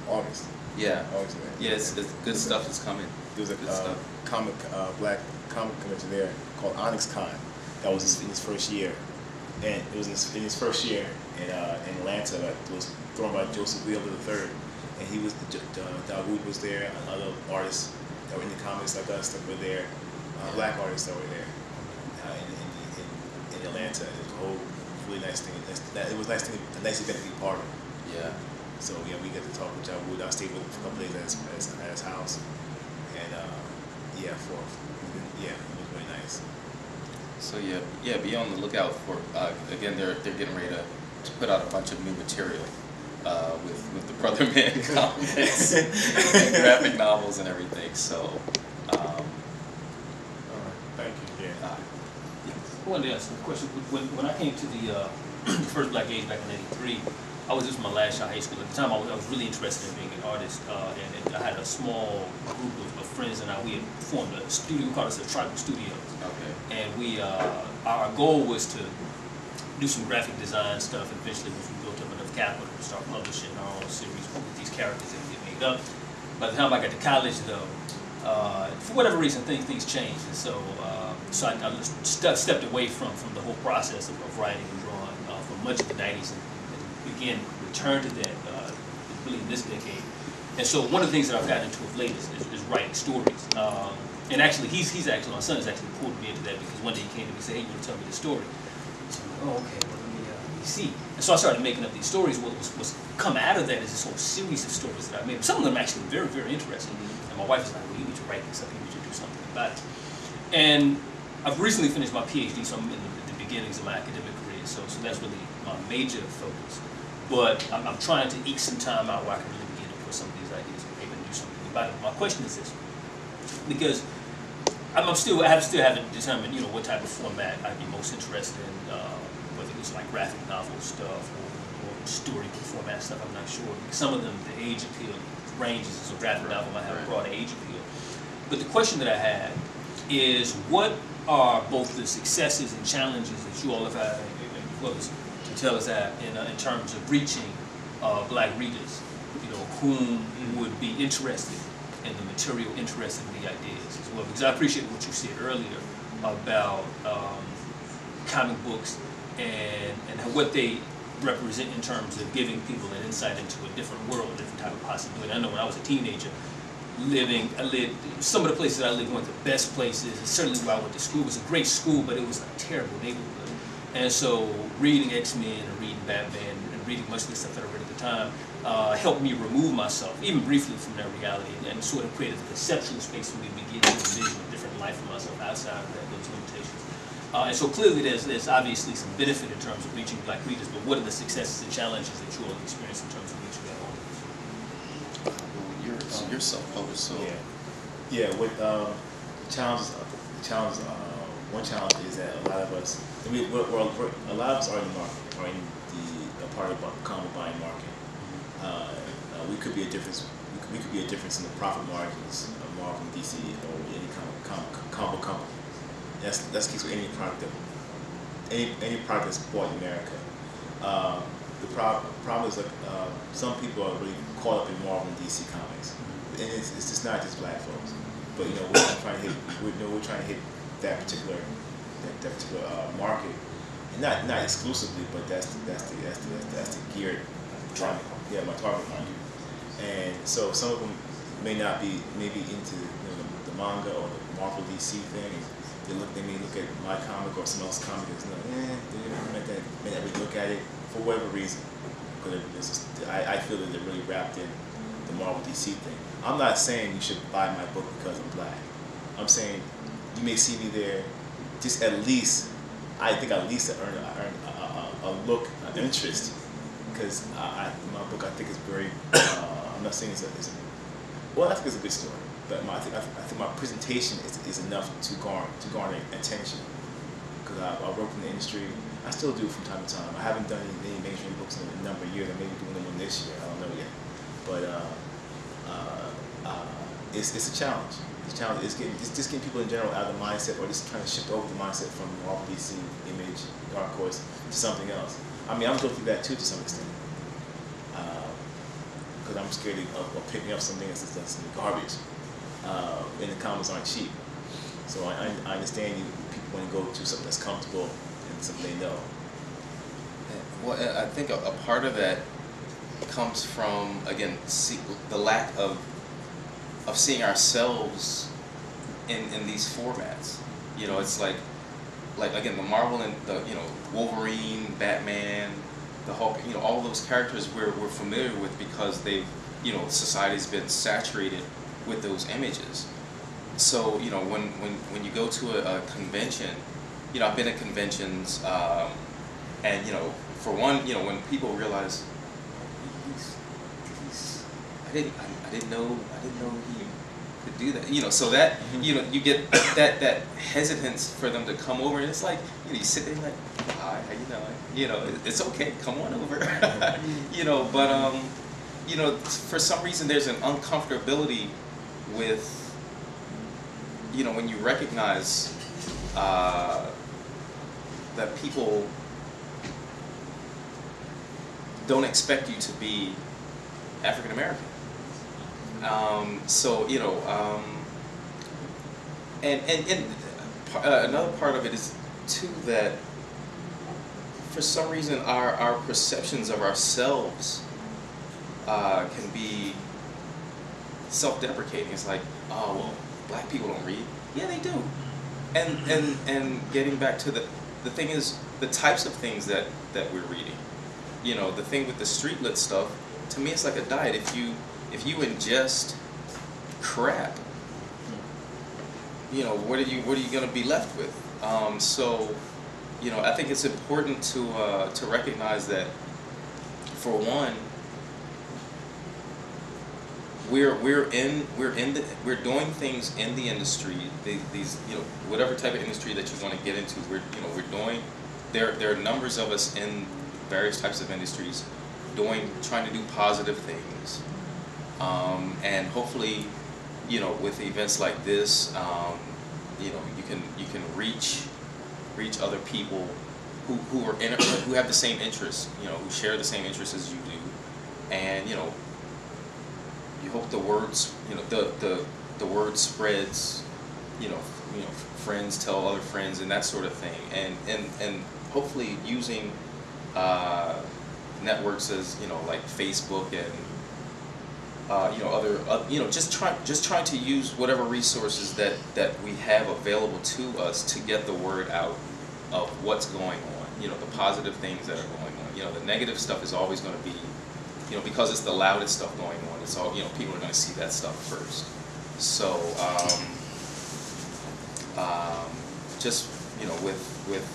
August. Yeah. August. Yeah, it's good stuff is coming. There was a black comic convention there called Onyx Con. That was in his first year, and it was in his first year in Atlanta. It was thrown by Joseph Wheeler III, and he was Dawood was there, and other artists that were in the comics like us that were there, black artists that were there in Atlanta. It was a whole really nice thing. It was a nice event to be part of. Yeah. So yeah, we got to talk with Dawood. I stayed with him for a couple days at his house, and yeah, it was really nice. So yeah, be on the lookout for. Again, they're getting ready to put out a bunch of new material with the Brother Man comics and graphic novels and everything. So. Thank you. Yeah. I wanted to ask a question. When I came to the first Black Age back in '83, I was just in my last year of high school. At the time, I was really interested in being an artist, and I had a small group of friends, and we had formed a studio. We called ourselves Tribal Studios. Okay. And our goal was to do some graphic design stuff. And eventually, once we built up enough capital to start publishing our own series with these characters that we had made up. By the time I got to college, though, for whatever reason, things changed, and so I stepped away from the whole process of writing and drawing for much of the '90s, and again returned to that really in this decade. And so one of the things that I've gotten into of late is writing stories. And actually, my son has actually pulled me into that, because one day he came to me and said, "Hey, you want to tell me the story?" So I'm like, "Oh, okay. Well, let me see." And so I started making up these stories. What was come out of that is this whole series of stories that I made. Some of them actually very, very interesting. And my wife was like, "Well, you need to write this up. You need to do something about it." And I've recently finished my PhD, so I'm in the beginnings of my academic career. So that's really my major focus. But I'm trying to eke some time out where I can really begin to put some of these ideas on paper and do something about it. My question is this, because I still haven't determined, what type of format I'd be most interested in, whether it's like graphic novel stuff or story format stuff. I'm not sure. Because some of them, the age appeal ranges, so graphic novel might have a broader age appeal. But the question that I had is, what are both the successes and challenges that you all have had, as well as to tell us that in terms of reaching black readers, whom would be interested in the material, interested in the ideas as well? Because I appreciate what you said earlier about comic books and what they represent in terms of giving people an insight into a different world, a different type of possibility. I know when I was a teenager, some of the places I lived weren't the best places, and certainly where I went to school was a great school, but it was a terrible neighborhood. And so reading X-Men and reading Batman and reading much of the stuff that I read at the time helped me remove myself, even briefly, from that reality, and sort of created a conceptual space for me to begin to envision a different life for myself outside of those limitations. And so clearly there's obviously some benefit in terms of reaching black readers, but what are the successes and challenges that you all experience in terms of reaching that audience? You're self-published, so yeah. With challenges, one challenge is that a lot of us, a lot of us are in the market, are in the part of the comic buying market. We could be a difference. We could be a difference in the profit margins of Marvel, DC, or any comic company. That's the case with any product that's bought in America. The problem is that some people are really caught up in Marvel and DC comics, and it's just not just black folks. But we're trying to hit that particular market, and not exclusively, but that's the geared target. Yeah, my target market. And so some of them may not be into the manga or the Marvel DC thing. They may look at my comic or some else's comic and they may not really look at it for whatever reason. Because I feel that they're really wrapped in the Marvel DC thing. I'm not saying you should buy my book because I'm black. I'm saying you may see me there, just at least, I think at least earn a look, an interest, because my book I think is very. I'm not saying I think it's a good story, but I think my presentation is enough to garner attention. Because I worked in the industry, I still do from time to time. I haven't done any mainstream books in a number of years. I may be doing them this year. I don't know yet, but it's a challenge. The challenge is just getting people in general out of the mindset, or just trying to shift over the mindset from Marvel, DC, Image, Dark Horse to something else. I mean, I'm going through that too to some extent. because I'm scared of picking up something that's garbage. And the comics aren't cheap. So I understand people want to go to something that's comfortable and something they know. Well, I think a part of that comes from, again, the lack of seeing ourselves in these formats. You know, it's like again, the Marvel and the, you know, Wolverine, Batman, the Hulk, you know, all of those characters we're familiar with because they've, you know, society's been saturated with those images. So, you know, when you go to a convention, you know, I've been at conventions, and, you know, for one, you know, when people realize, I didn't know he could do that, you know, so that, you know, you get that hesitance for them to come over, and it's like, you know, you sit there like, hi, how you know, it's okay, come on over, you know, but, you know, for some reason there's an uncomfortability with, you know, when you recognize that people don't expect you to be African American. So, you know, and another part of it is too that for some reason our perceptions of ourselves can be self-deprecating. It's like, oh well, black people don't read. Yeah, they do. And getting back to the thing is the types of things that we're reading. You know, the thing with the street lit stuff, to me it's like a diet. If you ingest crap, you know, what are you going to be left with? So, you know, I think it's important to recognize that, for one, we're doing things in the industry. These, you know, whatever type of industry that you want to get into, we're doing. There are numbers of us in various types of industries trying to do positive things, and hopefully, you know, with events like this, you know, you can reach other people who have the same interests, you know, who share the same interests as you do, and, you know, you hope the words, you know, the word spreads, you know, friends tell other friends and that sort of thing, and hopefully using networks as, you know, like Facebook and you know, other you know, just trying to use whatever resources that we have available to us to get the word out of what's going on. You know, the positive things that are going on. You know, the negative stuff is always going to be, you know, because it's the loudest stuff going on. It's all, you know, people are going to see that stuff first. So just, you know, with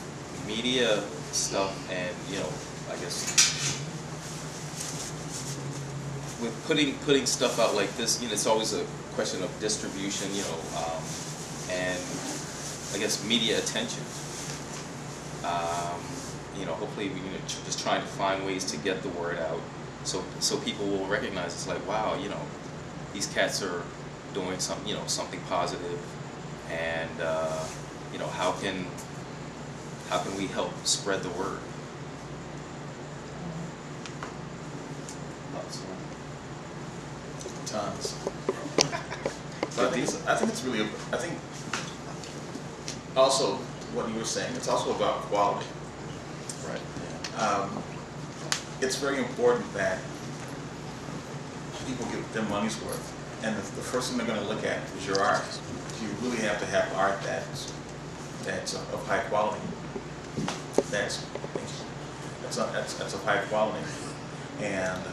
media stuff, and, you know, I guess with putting stuff out like this, you know, it's always a question of distribution, you know, and I guess media attention. You know, hopefully we, you know, just trying to find ways to get the word out, so people will recognize it's like, wow, you know, these cats are doing something, you know, something positive, and you know, how can we help spread the word? Tons. So I think it's really, I think also what you were saying, it's also about quality. Right. Yeah. It's very important that people get their money's worth, and the first thing they're going to look at is your art. You really have to have art that's of high quality. That's of high quality, and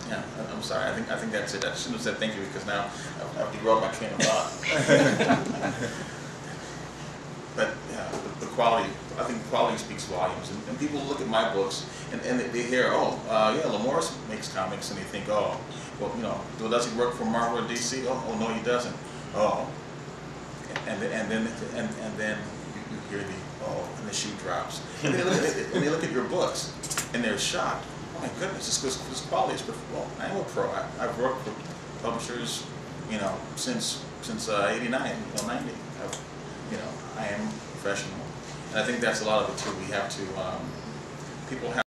yeah, I'm sorry. I think that's it. I shouldn't have said thank you, because now I've derailed my train of thought. But yeah, the quality. I think quality speaks volumes, and people look at my books and they hear, oh, yeah, Lamorris makes comics, and they think, oh, well, you know, does he work for Marvel or DC? Oh, no, he doesn't. Oh, and then you hear and the shoe drops. And they look at your books, and they're shocked. Oh my goodness, this quality is perfect. Well, I am a pro. I've worked for publishers, you know, since '89, you know, '90. You know, I am professional, and I think that's a lot of it too. We have to, people have